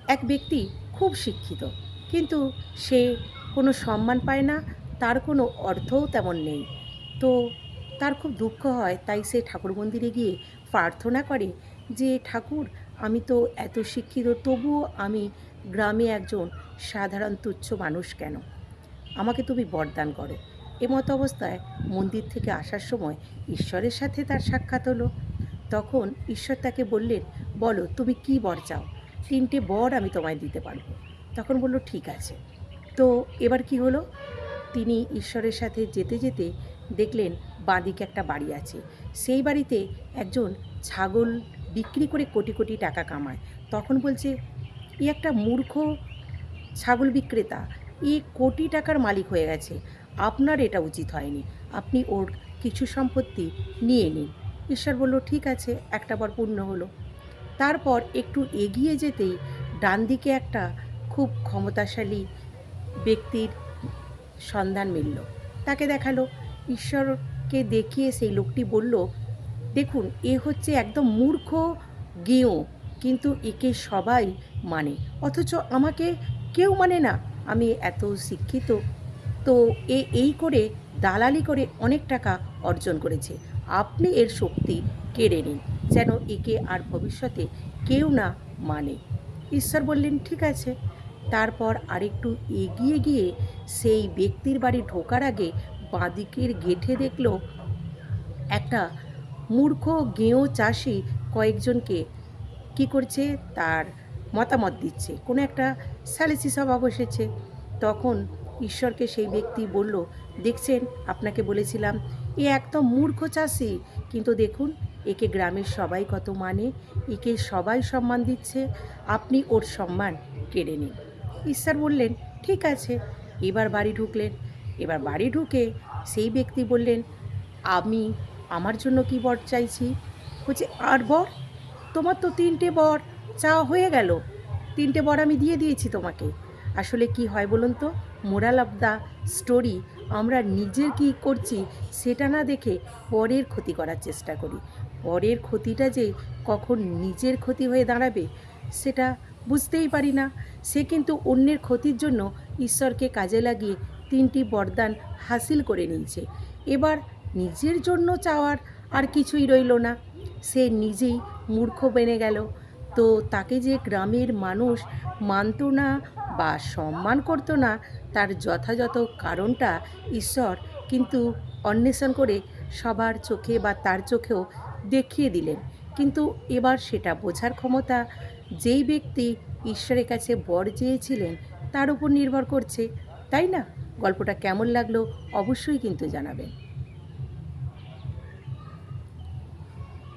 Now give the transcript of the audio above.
এক ব্যক্তি খুব শিক্ষিত, কিন্তু সে কোনো সম্মান পায় না, তার কোনো অর্থও তেমন নেই। তো তার খুব দুঃখ হয়, তাই সে ঠাকুর মন্দিরে গিয়ে প্রার্থনা করে যে, ঠাকুর, আমি তো এত শিক্ষিত, তবুও আমি গ্রামে একজন সাধারণ তুচ্ছ মানুষ কেন? আমাকে তুমি বরদান করো। এমতো অবস্থায় মন্দির থেকে আসার সময় ঈশ্বরের সাথে তার সাক্ষাৎ হলো। তখন ঈশ্বর তাকে বললেন, বলো তুমি কি বর চাও? ৩টে বর আমি তোমায় দিতে পারবো। তখন বলল, ঠিক আছে। তো এবার কি হলো? তিনি ঈশ্বরের সাথে যেতে যেতে দেখলেন বাঁদিকে একটা বাড়ি আছে। সেই বাড়িতে একজন ছাগল বিক্রি করে কোটি কোটি টাকা কামায়। তখন বলছে, এ একটা মূর্খ ছাগল বিক্রেতা, এ কোটি টাকার মালিক হয়ে গেছে। আপনার এটা উচিত হয়নি। আপনি ওর কিছু সম্পত্তি নিয়ে নিন। ঈশ্বর বলল, ঠিক আছে, একটা বার পূর্ণ হলো। তারপর একটু এগিয়ে যেতেই ডান দিকে একটা খুব ক্ষমতাশালী ব্যক্তির সন্ধান মিলল। তাকে দেখালো। ঈশ্বরকে দেখিয়ে সেই লোকটি বলল, দেখুন, এ হচ্ছে একদম মূর্খ গেঁয়ো, কিন্তু একে সবাই মানে, অথচ আমাকে কেউ মানে না। আমি এত শিক্ষিত। তো এই করে দালালি করে অনেক টাকা অর্জন করেছে। আপনি এর শক্তি কেড়ে নিন, যেন একে আর ভবিষ্যতে কেউ না মানে। ঈশ্বর বললেন, ঠিক আছে। তারপর আরেকটু এগিয়ে গিয়ে সেই ব্যক্তির বাড়ি ঢোকার আগে বাঁদিকের গেটে দেখল একটা মূর্খ গেঁয়ো চাষি কয়েকজনকে কী করছে, তার মতামত দিচ্ছে। কোনো একটা সালিসি সভা বসেছে। তখন ঈশ্বরকে সেই ব্যক্তি বলল, দেখছেন, আপনাকে বলেছিলাম এ একদম মূর্খ চাষি, কিন্তু দেখুন একে গ্রামের সবাই কত মানে, একে সবাই সম্মান দিচ্ছে, আপনি ওর সম্মান কেড়ে নিন। ঈশ্বর বললেন, ঠিক আছে। এবার বাড়ি ঢুকলেন। এবার বাড়ি ঢুকে সেই ব্যক্তি বললেন, আমি আমার জন্য কি বর চাইছি? বলছে, আর বর? তোমার তো ৩টে বর চাওয়া হয়ে গেল। ৩টে বর আমি দিয়ে দিয়েছি তোমাকে। আসলে কি হয় বলুন তো? মোরাল অফ দ্য স্টোরি, আমরা নিজের কী করছি সেটা না দেখে পরের ক্ষতি করার চেষ্টা করি। পরের ক্ষতিটা যে কখন নিজের ক্ষতি হয়ে দাঁড়াবে সেটা বুঝতেই পারি না। সে কিন্তু অন্যের ক্ষতির জন্য ঈশ্বরকে কাজে লাগিয়ে ৩টি বরদান হাসিল করে নিয়েছে। এবার নিজের জন্য চাওয়ার আর কিছুই রইল না। সে নিজেই মূর্খ বেনে গেল। তো তাকে যে গ্রামের মানুষ মানত না বা সম্মান করতো না, তার যথাযথ কারণটা ঈশ্বর কিন্তু অন্বেষণ করে সবার চোখে বা তার চোখেও দেখিয়ে দিলেন। কিন্তু এবার সেটা বোঝার ক্ষমতা যেই ব্যক্তি ঈশ্বরের কাছে বর চেয়েছিলেন তার উপর নির্ভর করছে, তাই না? গল্পটা কেমন লাগলো অবশ্যই কিন্তু জানাবেন।